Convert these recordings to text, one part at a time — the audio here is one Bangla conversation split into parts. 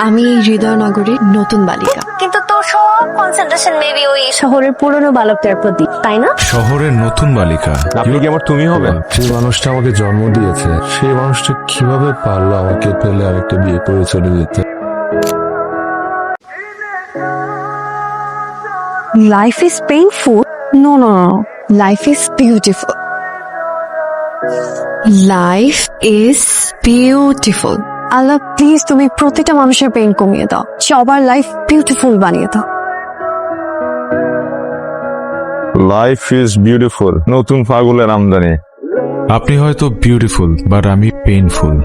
আমি এই হৃদয়নগরীর নতুন বালিকা। কিন্তু তোর সব কনসেন্ট্রেশন মেবি ওই শহরের পুরনো বালকটার প্রতি, তাই না? শহরের নতুন বালিকা। আপনি কি আমার তুমি হবেন? যে মানুষটা আমাকে জন্ম দিয়েছে সেই মানুষটা কিভাবে পারলো আমাকে ফেলে আরেকটা বিয়ে করে চলে যেতে? Life is painful. No no no, life is beautiful. Life is beautiful. Allah please তুমি প্রতিটা মানুষের পেইন কমিয়ে দাও, সবার লাইফ বিউটিফুল বানিয়ে দাও। লাইফ ইজ বিউটিফুল, নতুন পাগলের আমদানি। আপনি হয়তো বিউটিফুল বাট আমি পেইনফুল।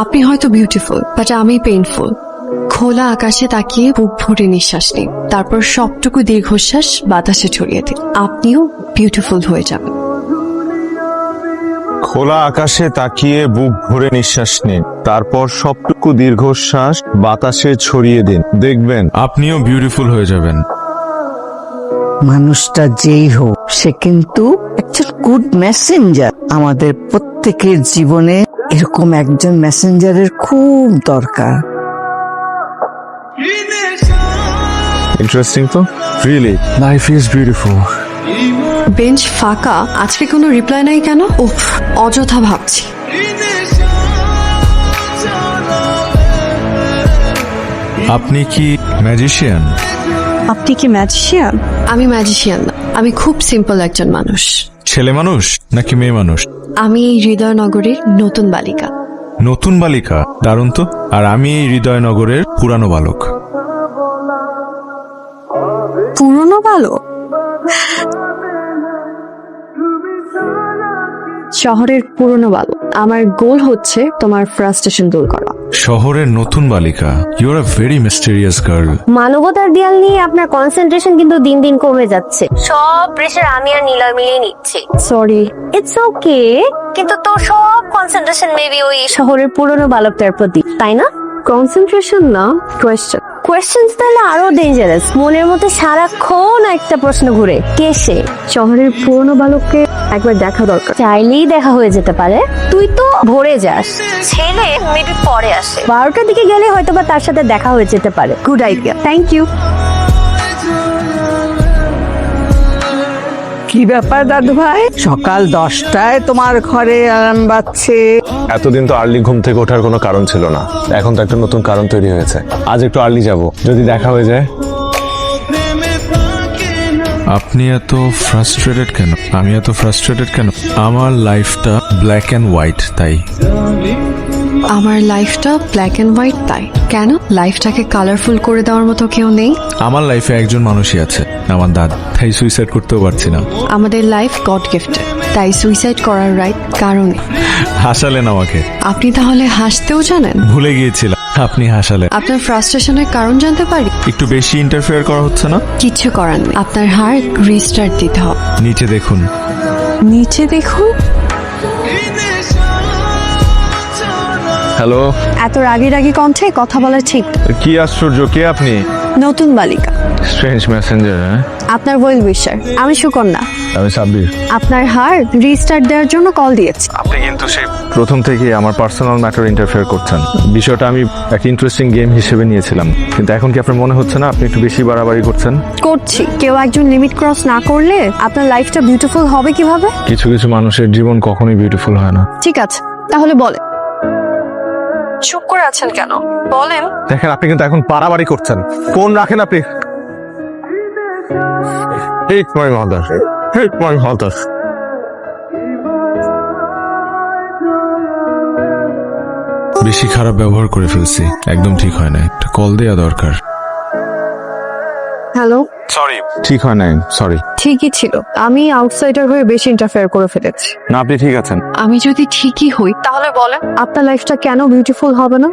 আপনি হয়তো বিউটিফুল বাট আমি পেইনফুল। খোলা আকাশে তাকিয়ে বুক ভরে নিঃশ্বাস নিন, তারপর সবটুকু দীর্ঘশ্বাস বাতাসে ছড়িয়ে দিন। আপনিও বিউটিফুল হয়ে যাবেন। খোলা আকাশে তাকিয়ে বুক ভরে নিঃশ্বাস নিন, তারপর সবটুকু দীর্ঘশ্বাস বাতাসে ছড়িয়ে দিন, দেখবেন আপনিও বিউটিফুল হয়ে যাবেন। মানুষটা যেই হোক সে কিন্তু একজন গুড মেসেঞ্জার। আমাদের প্রত্যেকের জীবনে এরকম একজন মেসেঞ্জারের খুব দরকার। ইন্টারেস্টিং তো, really life is beautiful. Bench ফাঁকা, আজকে কোনো রিপ্লাই নাই কেন? উফ, অযথা ভাবছি। আপনি কি ম্যাজিশিয়ান? আপনি কি ম্যাজিশিয়ান? আমি ম্যাজিশিয়ান না, আমি খুব সিম্পল একজন মানুষ। ছেলে মানুষ নাকি মেয়ে মানুষ? আমি এই হৃদয়নগরীর নতুন বালিকা। নতুন বালিকা, দারুণ তো। আর আমি এই হৃদয়নগরের পুরানো বালক। পুরনো বালক? শহরের পুরনো বালক। আমার গোল হচ্ছে তোমার ফ্রাস্ট্রেশন দূর করা। শহরের নতুন বালিকা, you are a very mysterious girl. মানবতার দেয়াল নিয়ে আপনার কনসেন্ট্রেশন কিন্তু দিন দিন কমে যাচ্ছে। সব প্রেশার আমি আর নীলয় মিলিয়ে নিচ্ছি। Sorry, it's okay. কিন্তু তোর সব কনসেন্ট্রেশন মেবি ওই শহরের পুরনো বালকটার প্রতি, তাই না? কনসেন্ট্রেশন না, কোয়েশ্চেন। কোয়েশ্চেন্স তাহলে আরো ডেঞ্জারাস। মনের মধ্যে সারাক্ষণ একটা প্রশ্ন ঘুরে, কে সে? শহরের পুরনো বালককে একবার দেখা দরকার। চাইলেই দেখা হয়ে যেতে পারে। তুই তো ভোরে যাস, ছেলে মেবি পরে আসে। 12টার দিকে গেলে হয়তো বা তার সাথে দেখা হয়ে যেতে পারে। Good idea, thank you. কি ব্যাপার দাদু ভাই, সকাল 10টায় তোমার ঘরে আরাম বাজছে? এতদিন তো আর্লি ঘুম থেকে ওঠার কোনো কারণ ছিল না, এখন তো একটা নতুন কারণ তৈরি হয়েছে। আজ একটু আর্লি যাব, যদি দেখা হয়ে যায়। আপনি এত ফ্রাস্ট্রেটেড কেন? আমি এত ফ্রাস্ট্রেটেড কেন? আমার লাইফটা ব্ল্যাক অ্যান্ড হোয়াইট, তাই। আমার লাইফটা ব্ল্যাক অ্যান্ড হোয়াইট, তাই। কেন? লাইফটাকে কালারফুল করে দেওয়ার মতো কেউ নেই? আমার লাইফে একজন মানুষই আছে, আমার দাদা, তাই সুইসাইড করতেও পারছি না। আমাদের লাইফ গড গিফটেড, তাই সুইসাইড করার রাইট কারণে। হাসালেন আমাকে। আপনি তাহলে হাসতেও জানেন? ভুলে গিয়েছিলাম আপনি হাসালেন। আপনার ফ্রাস্ট্রেশনের কারণ জানতে পারি? একটু বেশি ইন্টারফেয়ার করা হচ্ছে না? কিচ্ছু করার নেই, আপনার হার্ট রিস্টার্ট দিতে হবে। নিচে দেখুন। নিচে দেখুন? হ্যালো, এত রাগি রাগি কণ্ঠে কথা বলা ঠিক? কি আশ্চর্য, কে আপনি? নতুন বালিকা, স্ট্রেঞ্জ মেসেঞ্জার। আপনার ওয়েল উইশার। আমি সুকন্যা। আমি সাব্বির। আপনার হার্ট রিস্টার্ট দেওয়ার জন্য কল দিয়েছি। আপনি কিন্তু সেই প্রথম থেকেই আমার পার্সোনাল ম্যাটার ইন্টারফেয়ার করছেন। বিষয়টা আমি একটা ইন্টারেস্টিং গেম হিসেবে নিয়েছিলাম, কিন্তু এখন কি আপনার মনে হচ্ছে না আপনি একটু বেশি বাড়াবাড়ি করছেন? করছি। কেউ একজন লিমিট ক্রস না করলে আপনার লাইফটা বিউটিফুল হবে কিভাবে? কিছু কিছু মানুষের জীবন কখনোই বিউটিফুল হয় না। ঠিক আছে, তাহলে বলে। চুপ করে আছেন কেন? বলেন। দেখেন, আপনি কিন্তু এখন বাড়াবাড়ি করছেন। ফোন রাখেন আপনি। Take my mother. Take my mother. বেশি খারাপ ব্যবহার করে ফেলছি, একদম ঠিক হয় না। একটা কল দেওয়া দরকার। হ্যালো। সরি, ঠিক হয় নাই, সরি। ঠিকই ছিল, আমি আউটসাইডার হয়ে বেশি ইন্টারফেয়ার করে ফেলেছি। না, আপনি ঠিক আছেন। আমি যদি ঠিকই হই, তাহলে বলেন আপনার লাইফটা কেন বিউটিফুল হবে না?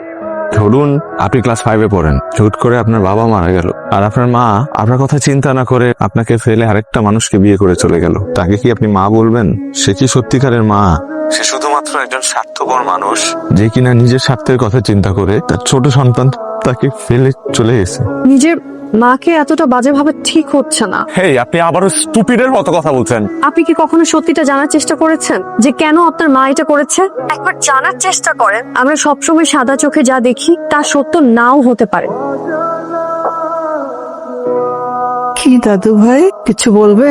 ধরুন আপনি ক্লাস 5-এ পড়েন, হুট করে আপনার বাবা মারা গেল, আর আপনার মা আপনার কথা চিন্তা না করে আপনাকে ফেলে আরেকটা মানুষকে বিয়ে করে চলে গেল। তাকে কি আপনি মা বলবেন? সে কি সত্যিকারের মা? সে শুধুমাত্র একজন স্বার্থপর মানুষ, যে কিনা নিজের স্বার্থের কথা চিন্তা করে তার ছোট সন্তান তাকে ফেলে চলে গেছে। নিজের মাকে এতটা বাজেভাবে ঠিক হচ্ছে না। হেই, আপনি আবারও স্টুপিডের মতো কথা বলছেন। আপনি কি কখনো সত্যিটা জানার চেষ্টা করেছেন যে কেন আপনার মা এটা করেছে? একবার জানার চেষ্টা করেন। আমরা সবসময় সাদা চোখে যা দেখি তা সত্য নাও হতে পারে। কি দাদু ভাই, কিছু বলবে?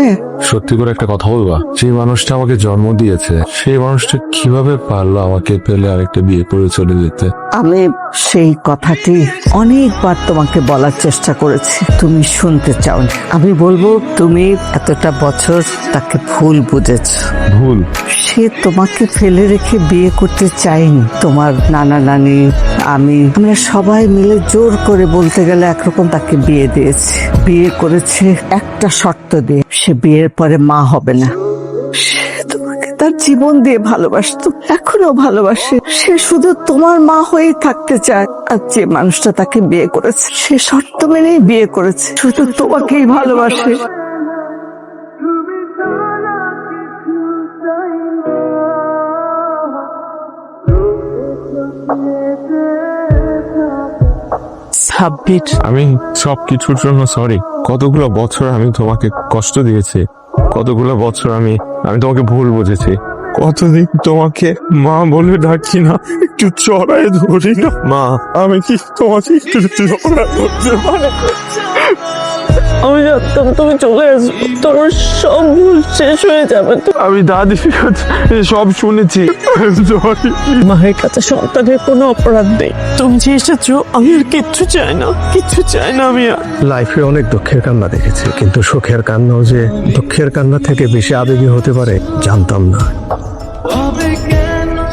সত্যি করে একটা কথা বলবা, যে মানুষটা আমাকে জন্ম দিয়েছে সেই মানুষটা কিভাবে পারলো আমাকে পেলে আরেকটা বিয়ে করে চলে যেতে? আমি সেই কথাটি অনেকবার তোমাকে বলার চেষ্টা করেছি, তুমি শুনতে চাও। আমি বলবো, তুমি এতটা বছর তাকে ভুল বুঝেছ। ভুল? সে তোমাকে ফেলে রেখে বিয়ে করতে চায়নি। তোমার নানা নানি, আমরা সবাই মিলে জোর করে বলতে গেলে একরকম তাকে বিয়ে দিয়েছি। বিয়ে করেছে একটা শর্ত দিয়ে, সে বিয়ের পরে মা হবে না। সে তোমাকে তার জীবন দিয়ে ভালোবাসতো, এখনো ভালোবাসে। সে শুধু তোমার মা হয়েই থাকতে চায়। আর যে মানুষটা তাকে বিয়ে করেছে সে শর্ত মেনেই বিয়ে করেছে, শুধু তোমাকেই ভালোবাসে। সাবমিট। আমি সবকিছুর জন্য সরি। কতগুলো বছর আমি তোমাকে কষ্ট দিয়েছি, কতগুলো বছর আমি তোমাকে ভুল বুঝেছি। কতদিন তোমাকে মা বলে ডাকি না, একটু চড়াই ধরি না। মা, আমি কি তোমাকে একটু চড়া করতে পারি? আমি জানতাম তুমি চলে আসবে, তোমার সব ভুল শেষ হয়ে যাবে। আমি দাদির কাছে সব শুনেছি। মায়ের কাছে সন্তানের কোনো অপরাধ নেই। তুমি যে এসেছো, আমি আর কিচ্ছু চাই না, কিচ্ছু চাই না আমি আর। লাইফে অনেক দুঃখের কান্না দেখেছি, কিন্তু সুখের কান্নাও যে দুঃখের কান্না থেকে বেশি আবেগী হতে পারে জানতাম না।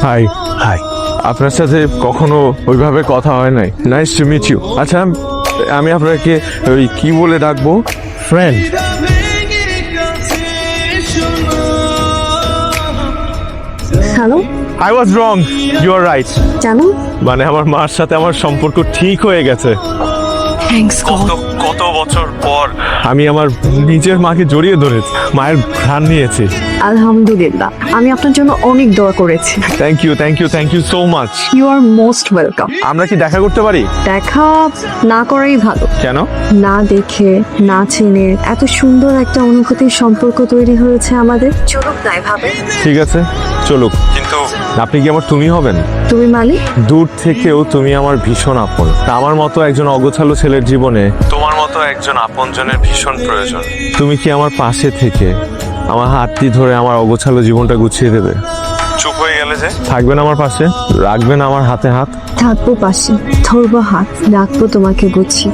হাই। হাই। আপনার সাথে কখনো ওইভাবে কথা হয় নাই। Nice to meet you. আচ্ছা, আমি আপনাকে ওই কি বলে ডাকবো? Friend. Hello, I was wrong, you are right. জানো, মানে আমার মার সাথে আমার সম্পর্ক ঠিক হয়ে গেছে। Thanks god. কত বছর পর আমি আমার নিজের মাকে জড়িয়ে ধরেছি, মায়ের ঘ্রাণ নিয়েছি। আলহামদুলিল্লাহ, আমি আপনার জন্য অনেক দোয়া করেছি। Thank you, thank you, thank you so much. You are most welcome. আমরা কি দেখা করতে পারি? দেখা না করাই ভালো। কেন? না দেখে, না চিনে এত সুন্দর একটা অনুভূতির সম্পর্ক তৈরি হয়েছে আমাদের। চলুক না এভাবে। ঠিক আছে, চলুক। কিন্তু আপনি কি আমার তুমি হবেন? তুমি মালিক। দূর থেকেও তুমি আমার ভীষণ আপন। আমার মতো একজন অগোছালো ছেলের জীবনে তোমার মতো একজন আপনজনের ভীষণ প্রয়োজন। তুমি কি আমার পাশে থেকে আমার হাতটি ধরে আমার অগোছালো জীবনটা গুছিয়ে দেবে? চুপ হয়ে গেলে যে? থাকবেন আমার পাশে, রাখবেন আমার হাতে হাত? থাকবো পাশে, ধরবো হাত, রাখবো তোমাকে গুছিয়ে।